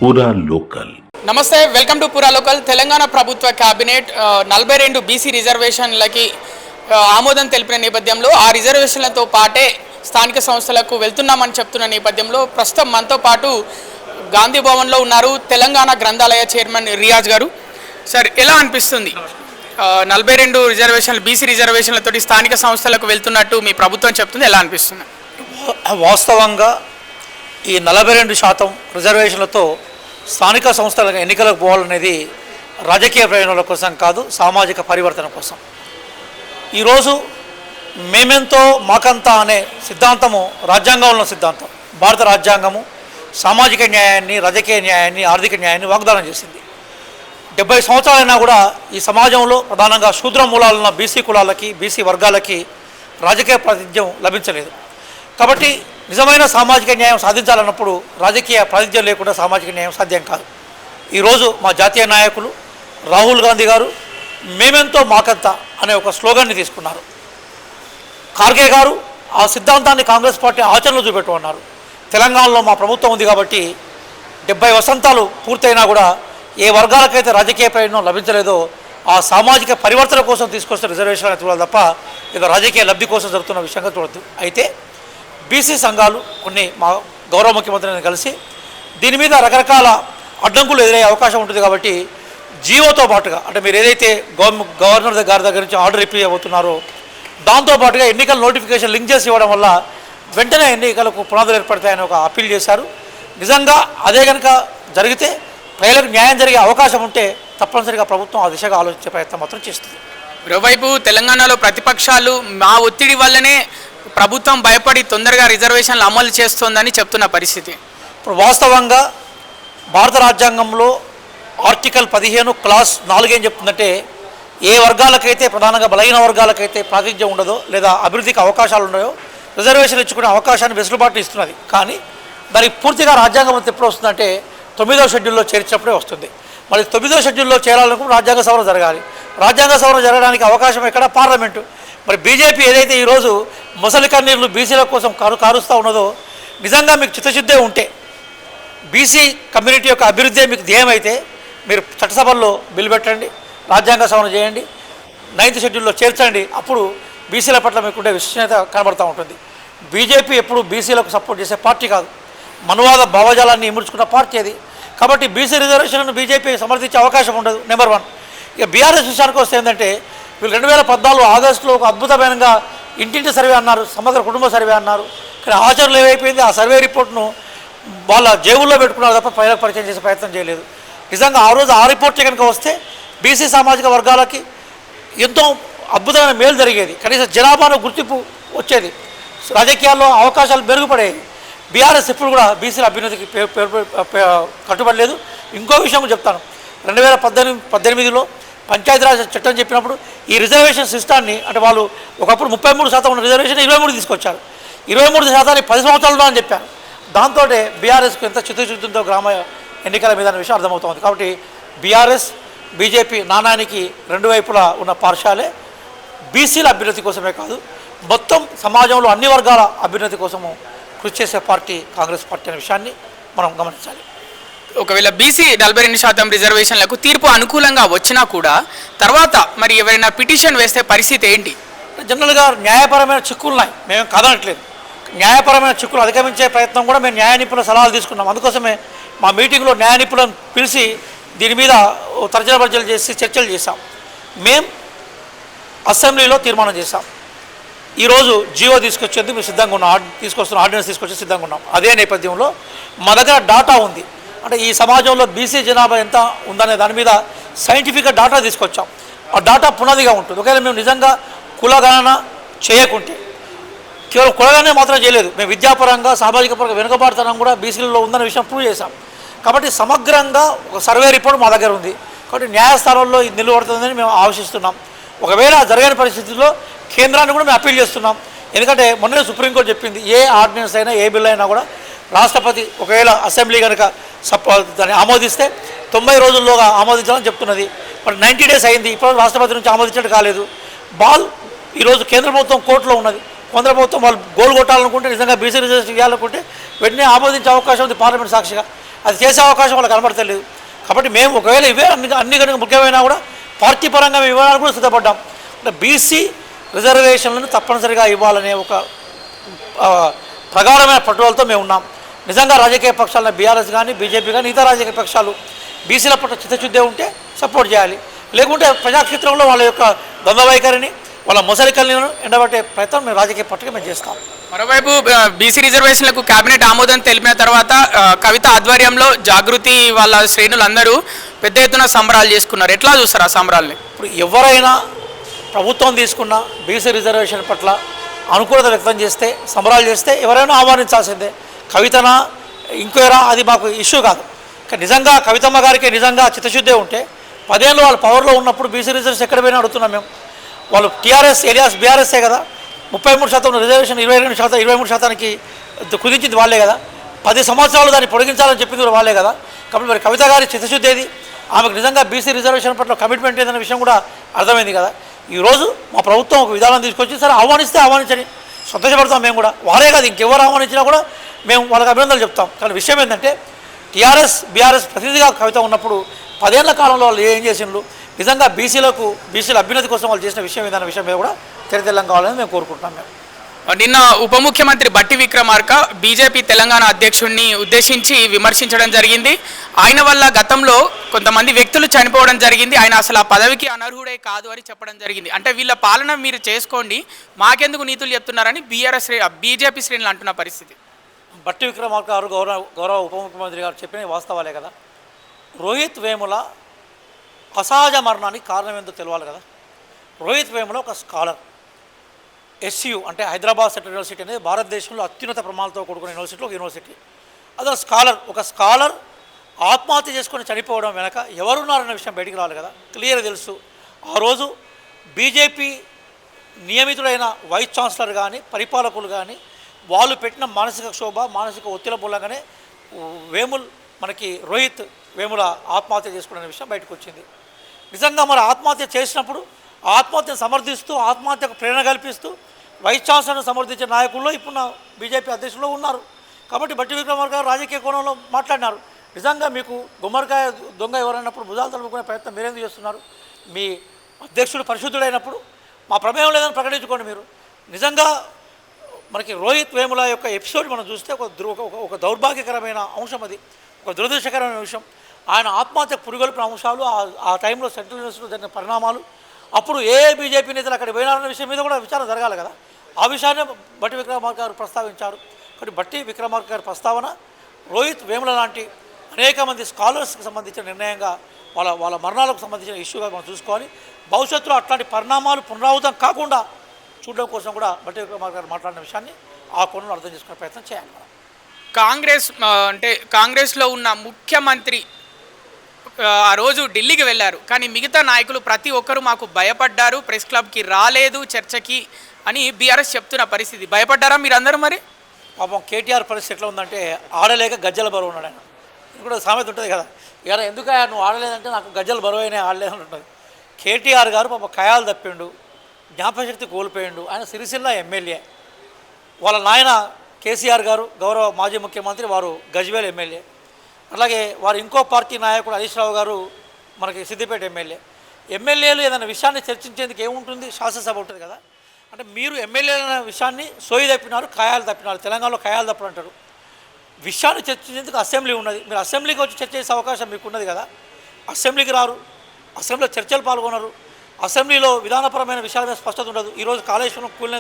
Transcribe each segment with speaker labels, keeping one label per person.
Speaker 1: పూరా లోకల్.
Speaker 2: నమస్తే, welcome to పూరా లోకల్. తెలంగాణ ప్రభుత్వ కేబినెట్ 42 బీసీ రిజర్వేషన్లకి ఆమోదం తెలిపిన నేపథ్యంలో ఆ రిజర్వేషన్లతో పాటే స్థానిక సంస్థలకు వెళ్తున్నామని చెప్తున్న నేపథ్యంలో ప్రస్తుతం మనతో పాటు గాంధీ భవన్లో ఉన్నారు తెలంగాణ గ్రంథాలయ చైర్మన్ రియాజ్ గారు. సార్, ఎలా అనిపిస్తుంది 42 రిజర్వేషన్లు బీసీ రిజర్వేషన్లతో స్థానిక సంస్థలకు వెళ్తున్నట్టు మీ ప్రభుత్వం చెప్తుంది, ఎలా అనిపిస్తుంది?
Speaker 3: వాస్తవంగా ఈ 42% రిజర్వేషన్లతో స్థానిక సంస్థల ఎన్నికలకు పోవాలనేది రాజకీయ ప్రయోజనాల కోసం కాదు, సామాజిక పరివర్తన కోసం. ఈరోజు మేమెంతో మాకంతా అనే సిద్ధాంతము రాజ్యాంగంలో ఉన్న సిద్ధాంతం. భారత రాజ్యాంగము సామాజిక న్యాయాన్ని, రాజకీయ న్యాయాన్ని, ఆర్థిక న్యాయాన్ని వాగ్దానం చేసింది. 70 సంవత్సరాలైనా కూడా ఈ సమాజంలో ప్రధానంగా శూద్ర మూలాలున్న బీసీ కులాలకి, బీసీ వర్గాలకి రాజకీయ ప్రాతినిధ్యం లభించలేదు. కాబట్టి నిజమైన సామాజిక న్యాయం సాధించాలన్నప్పుడు రాజకీయ ప్రాతినిధ్యం లేకుండా సామాజిక న్యాయం సాధ్యం కాదు. ఈరోజు మా జాతీయ నాయకులు రాహుల్ గాంధీ గారు మేమెంతో మాకంతా అనే ఒక స్లోగన్ని తీసుకున్నారు. ఖార్గే గారు ఆ సిద్ధాంతాన్ని కాంగ్రెస్ పార్టీ ఆచరణలో చూపెట్టుకున్నారు. తెలంగాణలో మా ప్రభుత్వం ఉంది కాబట్టి 70 వసంతాలు పూర్తయినా కూడా ఏ వర్గాలకైతే రాజకీయ ప్రయోజనం లభించలేదో ఆ సామాజిక పరివర్తన కోసం తీసుకొస్తున్న రిజర్వేషన్ చూడాలి తప్ప ఏదో రాజకీయ లబ్ధి కోసం జరుగుతున్న విషయంగా చూడద్దు. అయితే బీసీ సంఘాలు కొన్ని మా గౌరవ ముఖ్యమంత్రిని కలిసి దీని మీద రకరకాల అడ్డంకులు ఎదురయ్యే అవకాశం ఉంటుంది కాబట్టి జీవోతో పాటుగా అంటే మీరు ఏదైతే గవర్నర్ గారి దగ్గర నుంచి ఆర్డర్ రిపీవ్ అవుతున్నారో దాంతోపాటుగా ఎన్నికల నోటిఫికేషన్ లింక్ చేసి ఇవ్వడం వల్ల వెంటనే ఎన్నికలకు పునాదులు ఏర్పడతాయని ఒక అప్పీల్ చేశారు. నిజంగా అదే కనుక జరిగితే ప్రజలకు న్యాయం జరిగే అవకాశం ఉంటే తప్పనిసరిగా ప్రభుత్వం ఆ దిశగా ఆలోచించే ప్రయత్నం మాత్రం చేస్తుంది.
Speaker 2: మరోవైపు తెలంగాణలో ప్రతిపక్షాలు మా ఒత్తిడి వల్లనే ప్రభుత్వం భయపడి తొందరగా రిజర్వేషన్లు అమలు చేస్తోందని చెప్తున్న పరిస్థితి.
Speaker 3: ఇప్పుడు వాస్తవంగా భారత రాజ్యాంగంలో ఆర్టికల్ 15 క్లాస్ 4 ఏం చెప్తుందంటే ఏ వర్గాలకైతే ప్రధానంగా బలహీన వర్గాలకైతే ప్రాతినిధ్యం ఉండదో లేదా అభివృద్ధికి అవకాశాలు ఉన్నాయో రిజర్వేషన్ ఇచ్చుకునే అవకాశాన్ని వెసులుబాటుని ఇస్తున్నది. కానీ దానికి పూర్తిగా రాజ్యాంగం ఎప్పుడు వస్తుందంటే 9వ షెడ్యూల్లో చేర్చినప్పుడే వస్తుంది. మరి 9వ షెడ్యూల్లో చేరాలనుకుంటే రాజ్యాంగ సవరణ జరగాలి. రాజ్యాంగ సవరణ జరగడానికి అవకాశం ఎక్కడ? పార్లమెంటు. మరి బీజేపీ ఏదైతే ఈరోజు ముసలి కన్నీళ్లు బీసీల కోసం కారుస్తూ ఉన్నదో నిజంగా మీకు చిత్తశుద్ధే ఉంటే బీసీ కమ్యూనిటీ యొక్క అభివృద్ధి మీకు ధ్యేయమైతే మీరు చట్టసభల్లో బిల్లు పెట్టండి, రాజ్యాంగ సవరణ చేయండి, 9th షెడ్యూల్లో చేర్చండి. అప్పుడు బీసీల పట్ల మీకుండే విశ్వసనీయత కనబడుతూ ఉంటుంది. బీజేపీ ఎప్పుడు బీసీలకు సపోర్ట్ చేసే పార్టీ కాదు, మనువాద భావజాలాన్ని ఇముడ్చుకున్న పార్టీ అది. కాబట్టి బీసీ రిజర్వేషన్ను బీజేపీ సమర్థించే అవకాశం ఉండదు. నెంబర్ 1. ఇక బీఆర్ఎస్ విషయానికి వస్తే ఏంటంటే వీళ్ళు 2014 ఆగస్టులో ఒక అద్భుతమైనగా ఇంటింటి సర్వే అన్నారు, సమగ్ర కుటుంబ సర్వే అన్నారు. కానీ ఆచరణలో ఏమైపోయింది? ఆ సర్వే రిపోర్ట్ను వాళ్ళ జేబుల్లో పెట్టుకున్నారు తప్ప ప్రజలకు పరిచయం చేసే ప్రయత్నం చేయలేదు. నిజంగా ఆ రోజు ఆ రిపోర్ట్ కనుక వస్తే బీసీ సామాజిక వర్గాలకి ఎంతో అద్భుతమైన మేలు జరిగేది. కనీసం జనాభాను గుర్తింపు వచ్చేది, రాజకీయాల్లో అవకాశాలు మెరుగుపడేవి. బీఆర్ఎస్ ఇప్పుడు కూడా బీసీల అభ్యున్నతికి కట్టుబడలేదు. ఇంకో విషయం చెప్తాను, 2018లో పంచాయతీరాజ్ చట్టం చెప్పినప్పుడు ఈ రిజర్వేషన్ సిస్టాన్ని అంటే వాళ్ళు ఒకప్పుడు 33% ఉన్న రిజర్వేషన్ 23 తీసుకొచ్చారు. 23% 10 సంవత్సరాలు అని చెప్పారు. దాంతో బీఆర్ఎస్కు ఎంత చిత్తశుద్ధితో గ్రామ ఎన్నికల మీద విషయం అర్థమవుతుంది. కాబట్టి బీఆర్ఎస్ బీజేపీ నాణానికి రెండు వైపులా ఉన్న పార్శాలే. బీసీల అభ్యున్నతి కోసమే కాదు, మొత్తం సమాజంలో అన్ని వర్గాల అభ్యున్నతి కోసము కృషి చేసే పార్టీ కాంగ్రెస్ పార్టీ అనే విషయాన్ని మనం గమనించాలి.
Speaker 2: ఒకవేళ బీసీ 42% రిజర్వేషన్లకు తీర్పు అనుకూలంగా వచ్చినా కూడా తర్వాత మరి ఎవరైనా పిటిషన్ వేస్తే పరిస్థితి ఏంటి?
Speaker 3: జనరల్గా న్యాయపరమైన చిక్కులు ఉన్నాయి, మేము కాదనట్లేదు. న్యాయపరమైన చిక్కులు అధిగమించే ప్రయత్నం కూడా మేము న్యాయ నిపుణుల సలహాలు తీసుకున్నాం. అందుకోసమే మా మీటింగ్లో న్యాయ నిపుణులను పిలిచి దీని మీద తర్జన భర్జనలు చేసి చర్చలు చేశాం. మేము అసెంబ్లీలో తీర్మానం చేశాం. ఈరోజు జియో తీసుకొచ్చేందుకు మేము సిద్ధంగా ఉన్నాం, తీసుకొస్తున్న ఆర్డినెన్స్ తీసుకొచ్చి సిద్ధంగా ఉన్నాం. అదే నేపథ్యంలో మా దగ్గర డాటా ఉంది. అంటే ఈ సమాజంలో బీసీ జనాభా ఎంత ఉందనే దాని మీద సైంటిఫిక్గా డాటా తీసుకొచ్చాం. ఆ డాటా పునాదిగా ఉంటుంది. ఒకవేళ మేము నిజంగా కులగణన చేయకుంటే కేవలం కులగణనే మాత్రం చేయలేదు, మేము విద్యాపరంగా సామాజిక పరంగా వెనుకబాటుతనం కూడా బీసీలలో ఉందనే విషయం ప్రూవ్ చేశాం. కాబట్టి సమగ్రంగా ఒక సర్వే రిపోర్ట్ మా దగ్గర ఉంది. కాబట్టి న్యాయస్థానంలో ఇది నిలబడుతుందని మేము ఆశిస్తున్నాం. ఒకవేళ జరగని పరిస్థితుల్లో కేంద్రాన్ని కూడా మేము అప్పీల్ చేస్తున్నాం. ఎందుకంటే మొన్ననే సుప్రీంకోర్టు చెప్పింది ఏ ఆర్డినెన్స్ అయినా ఏ బిల్ అయినా కూడా రాష్ట్రపతి ఒకవేళ అసెంబ్లీ కనుక దాన్ని ఆమోదిస్తే 90 రోజుల్లోగా ఆమోదించాలని చెప్తున్నది. మరి 90 days అయింది, ఇప్పుడు రాష్ట్రపతి నుంచి ఆమోదించడం కాలేదు. బాల్ ఈరోజు కేంద్ర ప్రభుత్వం కోర్టులో ఉన్నది. కేంద్ర ప్రభుత్వం వాళ్ళు గోల్ కొట్టాలనుకుంటే నిజంగా బీసీ రిజర్వేషన్ చేయాలనుకుంటే వెంటనే ఆమోదించే అవకాశం ఉంది పార్లమెంట్ సాక్షిగా. అది చేసే అవకాశం వాళ్ళకి కనబడతలేదు. కాబట్టి మేము ఒకవేళ ఇవే అన్ని కనుక ముఖ్యమైనా కూడా పార్టీ పరంగా మేము ఇవ్వడానికి కూడా సిద్ధపడ్డాం. అంటే బీసీ రిజర్వేషన్లను తప్పనిసరిగా ఇవ్వాలనే ఒక ప్రగాఢమైన పట్టుదలతో మేము ఉన్నాం. నిజంగా రాజకీయ పక్షాలను బీఆర్ఎస్ కానీ బీజేపీ కానీ ఇతర రాజకీయ పక్షాలు బీసీల పట్ల చిత్తశుద్ధి ఉంటే సపోర్ట్ చేయాలి, లేకుంటే ప్రజాక్షేత్రంలో వాళ్ళ యొక్క ద్వంద్వ వైఖరిని వాళ్ళ మొసలికల్ని ఎండబట్టే ప్రయత్నం మేము రాజకీయ పట్టుగా మేము చేస్తాం.
Speaker 2: మరోవైపు బీసీ రిజర్వేషన్లకు కేబినెట్ ఆమోదం తెలిపిన తర్వాత కవిత ఆధ్వర్యంలో జాగృతి వాళ్ళ శ్రేణులందరూ పెద్ద ఎత్తున సంబరాలు చేసుకున్నారు. ఎట్లా చూస్తారు ఆ సంబరాల్ని?
Speaker 3: ఇప్పుడు ఎవరైనా ప్రభుత్వం తీసుకున్న బీసీ రిజర్వేషన్ పట్ల అనుకూలత వ్యక్తం చేస్తే సంబరాలు చేస్తే ఎవరైనా ఆహ్వానించాల్సిందే. కవితనా ఇంకోరా అది మాకు ఇష్యూ కాదు. కానీ నిజంగా కవితమ్మ గారికి నిజంగా చిత్తశుద్ధి ఉంటే 10 ఏళ్ళు వాళ్ళు పవర్లో ఉన్నప్పుడు బీసీ రిజర్వేషన్ ఎక్కడ పోయినా అడుగుతున్నాం మేము. వాళ్ళు టీఆర్ఎస్ ఏరియాస్ బీఆర్ఎస్ఏ కదా, 33% రిజర్వేషన్ 23%కి కుదించింది వాళ్ళే కదా, 10 సంవత్సరాలు దాన్ని పొడిగించాలని చెప్పింది కూడా వాళ్ళే కదా. కాబట్టి మరి కవిత గారి చిత్తశుద్ధి ఏది, ఆమెకు నిజంగా బీసీ రిజర్వేషన్ పట్ల కమిట్మెంట్ ఏదనే విషయం కూడా అర్థమైంది కదా. ఈరోజు మా ప్రభుత్వం ఒక విధానం తీసుకొచ్చి సరే ఆహ్వానిస్తే ఆహ్వానించని సంతోషపడతాం మేము కూడా. వారే కాదు ఇంకెవరు ఆహ్వానించినా కూడా మేము వాళ్ళకి అభినందనలు చెప్తాం. కానీ విషయం ఏంటంటే టీఆర్ఎస్ బీఆర్ఎస్ ప్రతినిధిగా కవిత ఉన్నప్పుడు 10 ఏళ్ల కాలంలో వాళ్ళు ఏం చేసిండ్రు, నిజంగా బీసీల అభ్యున్నతి కోసం వాళ్ళు చేసిన విషయం ఏదైనా విషయం మీద కూడా తెరతెల్లం కావాలని మేము కోరుకుంటున్నాం. మేము
Speaker 2: నిన్న ఉప ముఖ్యమంత్రి బట్టి విక్రమార్క బీజేపీ తెలంగాణ అధ్యక్షుడిని ఉద్దేశించి విమర్శించడం జరిగింది. ఆయన వల్ల గతంలో కొంతమంది వ్యక్తులు చనిపోవడం జరిగింది, ఆయన అసలు ఆ పదవికి అనర్హుడే కాదు అని చెప్పడం జరిగింది. అంటే వీళ్ళ పాలన మీరు చేసుకోండి, మాకెందుకు నీతులు చెప్తున్నారని బీజేపీ శ్రేణులు అంటున్న పరిస్థితి.
Speaker 3: బట్టి విక్రమార్క గారు గౌరవ ఉప ముఖ్యమంత్రి గారు చెప్పిన వాస్తవాలే కదా. రోహిత్ వేముల అసహజ మరణానికి కారణం ఏంటో తెలియాలి కదా. రోహిత్ వేముల ఒక స్కాలర్, ఎస్యు అంటే హైదరాబాద్ సెంట్రల్ యూనివర్సిటీ అనేది భారతదేశంలో అత్యున్నత ప్రమాణాలతో కూడుకున్న యూనివర్సిటీలో ఒక యూనివర్సిటీ. అదే ఒక స్కాలర్ ఆత్మహత్య చేసుకొని చనిపోవడం వెనక ఎవరున్నారన్న విషయం బయటికి రావాలి కదా. క్లియర్ తెలుసు. ఆ రోజు బీజేపీ నియమితుడైన వైస్ ఛాన్సలర్ కానీ పరిపాలకులు కానీ వాళ్ళు పెట్టిన మానసిక క్షోభ మానసిక ఒత్తిడి మూలంగానే మనకి రోహిత్ వేముల ఆత్మహత్య చేసుకునే విషయం బయటకు వచ్చింది. నిజంగా మరి ఆత్మహత్య చేసినప్పుడు ఆత్మహత్యను సమర్థిస్తూ ఆత్మహత్యకు ప్రేరణ కల్పిస్తూ వైస్ ఛాన్సలర్ను సమర్థించే నాయకుల్లో ఇప్పుడు బీజేపీ అధ్యక్షులు ఉన్నారు. కాబట్టి బట్టి విక్రమార్క గారు రాజకీయ కోణంలో మాట్లాడినారు. నిజంగా మీకు గుమ్మడికాయ దొంగ ఎవరన్నప్పుడు భుజాలు తలుపుకునే ప్రయత్నం మీరేందుకు చేస్తున్నారు? మీ అధ్యక్షుడు పరిశుద్ధుడైనప్పుడు మా ప్రమేయం లేదని ప్రకటించుకోండి. మీరు నిజంగా మనకి రోహిత్ వేముల యొక్క ఎపిసోడ్ మనం చూస్తే ఒక దౌర్భాగ్యకరమైన అంశం, అది ఒక దురదృష్టకరమైన విషయం. ఆయన ఆత్మహత్యకు పురిగొల్పిన అంశాలు, ఆ టైంలో సెంట్రల్ యూనివర్సిటీలో జరిగిన పరిణామాలు, అప్పుడు ఏ బీజేపీ నేతలు అక్కడికి పోయినారన్న విషయం మీద కూడా విచారణ జరగాలి కదా. ఆ విషయాన్ని బట్టి విక్రమార్క గారు ప్రస్తావించారు. కాబట్టి బట్టి విక్రమార్క గారి ప్రస్తావన రోహిత్ వేముల లాంటి అనేక మంది స్కాలర్స్కి సంబంధించిన నిర్ణయంగా వాళ్ళ మరణాలకు సంబంధించిన ఇష్యూగా మనం చూసుకోవాలి. భవిష్యత్తులో అట్లాంటి పరిణామాలు పునరావృతం కాకుండా చూడడం కోసం కూడా బట్టి విక్రమార్క గారు మాట్లాడిన విషయాన్ని ఆ కోణంలో అర్థం చేసుకునే ప్రయత్నం చేయాలి.
Speaker 2: కాంగ్రెస్లో ఉన్న ముఖ్యమంత్రి ఆ రోజు ఢిల్లీకి వెళ్ళారు, కానీ మిగతా నాయకులు ప్రతి ఒక్కరూ మాకు భయపడ్డారు, ప్రెస్ క్లబ్కి రాలేదు చర్చకి అని బీఆర్ఎస్ చెప్తున్న పరిస్థితి. భయపడ్డారా మీరు అందరూ? మరి
Speaker 3: పాపం కేటీఆర్ పరిస్థితి ఎట్లా ఉందంటే ఆడలేక గజ్జల బరువు ఉన్నాడు ఆయన. ఇది కూడా సామెత ఉంటుంది కదా, ఇక ఎందుకయ్యా నువ్వు ఆడలేదంటే నాకు గజ్జల బరువు అయినా ఆడలేదని ఉంటుంది. కేటీఆర్ గారు పాపం ఖయాలు తప్పిండు, జ్ఞాపకశక్తి కోల్పోయిండు. ఆయన సిరిసిల్ల ఎమ్మెల్యే, వాళ్ళ నాయన కేసీఆర్ గారు గౌరవ మాజీ ముఖ్యమంత్రి, వారు గజ్వేల్ ఎమ్మెల్యే. అలాగే వారు ఇంకో పార్టీ నాయకుడు హరీష్ రావు గారు మనకి సిద్దిపేట ఎమ్మెల్యేలు ఏదైనా విషయాన్ని చర్చించేందుకు ఏముంటుంది, శాసనసభ ఉంటుంది కదా. అంటే మీరు ఎమ్మెల్యేల విషయాన్ని సోయి తప్పినారు, ఖయాలు తప్పినారు. తెలంగాణలో ఖయాలు తప్పడు అంటారు. విషయాన్ని చర్చించేందుకు అసెంబ్లీ ఉన్నది, మీరు అసెంబ్లీకి వచ్చి చర్చ చేసే అవకాశం మీకు ఉన్నది కదా. అసెంబ్లీకి రారు, అసెంబ్లీలో చర్చలు పాల్గొనరు, అసెంబ్లీలో విధానపరమైన విషయాల మీద స్పష్టత ఉండదు. ఈరోజు కాళేశ్వరం కూలిన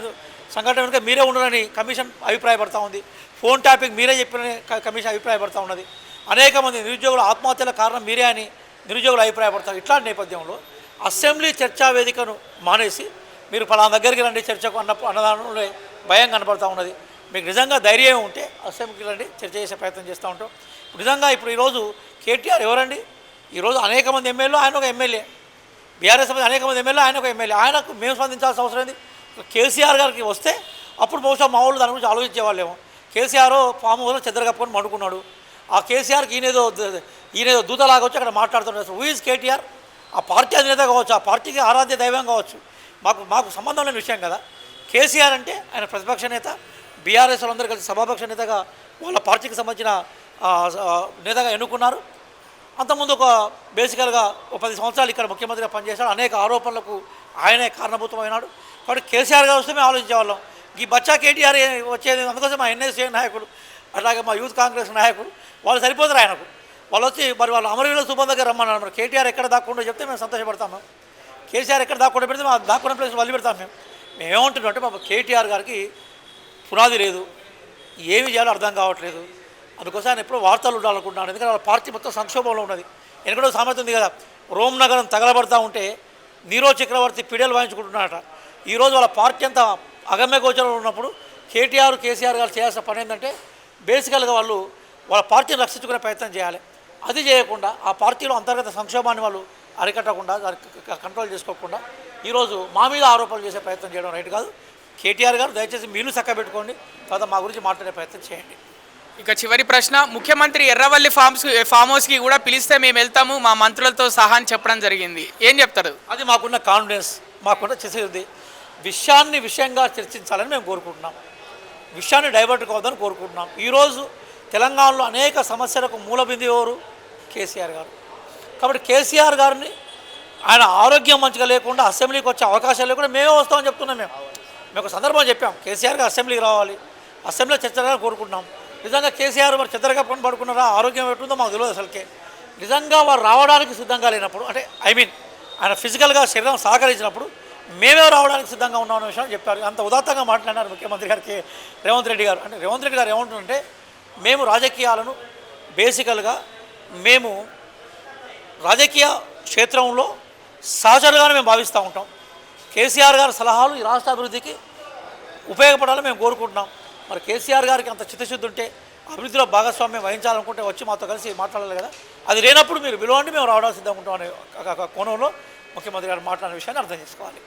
Speaker 3: సంఘటన వెనుక మీరే ఉండరని కమిషన్ అభిప్రాయపడతా ఉంది. ఫోన్ ట్యాపింగ్ మీరే చెప్పినని కమిషన్ అభిప్రాయపడతా ఉన్నది. అనేక మంది నిరుద్యోగుల ఆత్మహత్యల కారణం మీరే అని నిరుద్యోగులు అభిప్రాయపడతారు. ఇట్లాంటి నేపథ్యంలో అసెంబ్లీ చర్చా వేదికను మానేసి మీరు పలానా దగ్గరికి రండి చర్చకు అన్నదానంలో భయం కనపడతా ఉన్నది. మీకు నిజంగా ధైర్యం ఉంటే అసెంబ్లీకి రండి, చర్చ చేసే ప్రయత్నం చేస్తూ ఉంటాం. నిజంగా ఇప్పుడు ఈరోజు కేటీఆర్ ఎవరండి? ఈరోజు అనేక మంది ఎమ్మెల్యేలు, ఆయన ఒక ఎమ్మెల్యే. బీఆర్ఎస్ అనేక మంది ఎమ్మెల్యే, ఆయన ఒక ఎమ్మెల్యే. ఆయనకు మేము స్పందించాల్సిన అవసరం ఏంది? కేసీఆర్ గారికి వస్తే అప్పుడు బహుశా మా వాళ్ళు దాని గురించి ఆలోచించేవాళ్ళేమో. కేసీఆర్ ఫామ్ హౌస్లో చెద్దరు కప్పుకొని మండుకున్నాడు. ఆ కేసీఆర్కి ఈయనేదో దూతలాగా వచ్చి అక్కడ మాట్లాడుతున్నాడు. Who is KTR? ఆ పార్టీ అధినేత కావచ్చు, ఆ పార్టీకి ఆరాధ్య దైవం కావచ్చు, మాకు సంబంధం లేని విషయం కదా. కేసీఆర్ అంటే ఆయన ప్రతిపక్ష నేత, బీఆర్ఎస్ వాళ్ళందరూ కలిసి సభాపక్ష నేతగా వాళ్ళ పార్టీకి సంబంధించిన నేతగా ఎన్నుకున్నారు. అంతకుముందు ఒక బేసికల్గా ఒక 10 సంవత్సరాలు ఇక్కడ ముఖ్యమంత్రిగా పనిచేశాడు. అనేక ఆరోపణలకు ఆయనే కారణభూతమైనాడు. కాబట్టి కేసీఆర్ గారు వస్తే మేము ఆలోచించేవాళ్ళం. ఈ బచ్చా కేటీఆర్ వచ్చేది, అందుకోసం మా ఎన్ఎస్ఏ నాయకులు అట్లాగే మా యూత్ కాంగ్రెస్ నాయకులు వాళ్ళు సరిపోతారు ఆయనకు. వాళ్ళు వచ్చి మరి వాళ్ళు అమరవీరుల సుభం దగ్గర రమ్మన్నారు. మరి కేటీఆర్ ఎక్కడ దాక్కుండా చెప్తే మేము సంతోషపడతాము. కేసీఆర్ ఎక్కడ దాక్కుండా పెడితే మా దాక్కున్న ప్లేస్ వదిలి పెడతాం. మేమేమంటున్నాం అంటే మా కేటీఆర్ గారికి పునాది లేదు, ఏమి చేయాలో అర్థం కావట్లేదు. అందుకోసం ఆయన ఎప్పుడూ వార్తలు ఉండాలనుకుంటున్నాను. ఎందుకంటే వాళ్ళ పార్టీ మొత్తం సంక్షోభంలో ఉన్నది. ఎక్కడో సామెత ఉంది కదా, రోమ్ నగరం తగలబడతా ఉంటే నీరో చక్రవర్తి పిడేలు వాయించుకుంటున్నాడట. ఈరోజు వాళ్ళ పార్టీ అంతా అగమ్య గోచరంలో ఉన్నప్పుడు కేటీఆర్ కేసీఆర్ గారు చేయాల్సిన పని ఏంటంటే బేసికల్గా వాళ్ళ పార్టీని రక్షించుకునే ప్రయత్నం చేయాలి. అది చేయకుండా ఆ పార్టీలో అంతర్గత సంక్షోభాన్ని వాళ్ళు అరికట్టకుండా, కంట్రోల్ చేసుకోకుండా ఈరోజు మా మీద ఆరోపణలు చేసే ప్రయత్నం చేయడం రైట్ కాదు. కేటీఆర్ గారు దయచేసి మీరు చక్కబెట్టుకోండి, తర్వాత మా గురించి మాట్లాడే ప్రయత్నం చేయండి.
Speaker 2: ఇక చివరి ప్రశ్న, ముఖ్యమంత్రి ఎర్రవల్లి ఫామ్ హౌస్కి కూడా పిలిస్తే మేము వెళ్తాము మా మంత్రులతో సహా అని చెప్పడం జరిగింది. ఏం చెప్తారు?
Speaker 3: అది మాకున్న కాన్ఫిడెన్స్, మాకున్న చేసేది విషయంగా చర్చించాలని మేము కోరుకుంటున్నాం. విషయాన్ని డైవర్ట్ కావద్దని కోరుకుంటున్నాం. ఈరోజు తెలంగాణలో అనేక సమస్యలకు మూలబిందు ఎవరు? కేసీఆర్ గారు. కాబట్టి కేసీఆర్ గారిని ఆయన ఆరోగ్యం మంచిగా లేకుండా అసెంబ్లీకి వచ్చే అవకాశం లేకుండా మేమే వస్తామని చెప్తున్నాం. మేము ఒక సందర్భం చెప్పాం, కేసీఆర్ గారు అసెంబ్లీకి రావాలి, అసెంబ్లీలో చర్చగా కోరుకుంటున్నాం. నిజంగా కేసీఆర్ మరి చెద్దరగప్పని పడుకున్నారా, ఆరోగ్యం ఎట్టుందో మాకు తెలియదు అసలుకే. నిజంగా వారు రావడానికి సిద్ధంగా లేనప్పుడు, అంటే ఆయన ఫిజికల్గా శరీరం సహకరించినప్పుడు మేమే రావడానికి సిద్ధంగా ఉన్నామన్న విషయం చెప్పారు. అంత ఉదాత్తంగా మాట్లాడినారు ముఖ్యమంత్రి గారికి రేవంత్ రెడ్డి గారు. అంటే రేవంత్ రెడ్డి గారు ఏమంటుందంటే, మేము రాజకీయాలను బేసికల్గా మేము రాజకీయ క్షేత్రంలో సహచరుగానే మేము భావిస్తూ ఉంటాం. కేసీఆర్ గారి సలహాలు ఈ రాష్ట్ర అభివృద్ధికి ఉపయోగపడాలని మేము కోరుకుంటున్నాం. మరి కేసీఆర్ గారికి అంత చిత్తశుద్ధి ఉంటే, అభివృద్ధిలో భాగస్వామ్యం వహించాలనుకుంటే వచ్చి మాతో కలిసి మాట్లాడాలి కదా. అది లేనప్పుడు మీరు విలువండి, మేము రావడానికి సిద్ధంగా ఉంటాం అనే కోణంలో ముఖ్యమంత్రి గారు మాట్లాడిన విషయాన్ని అర్థం చేసుకోవాలి.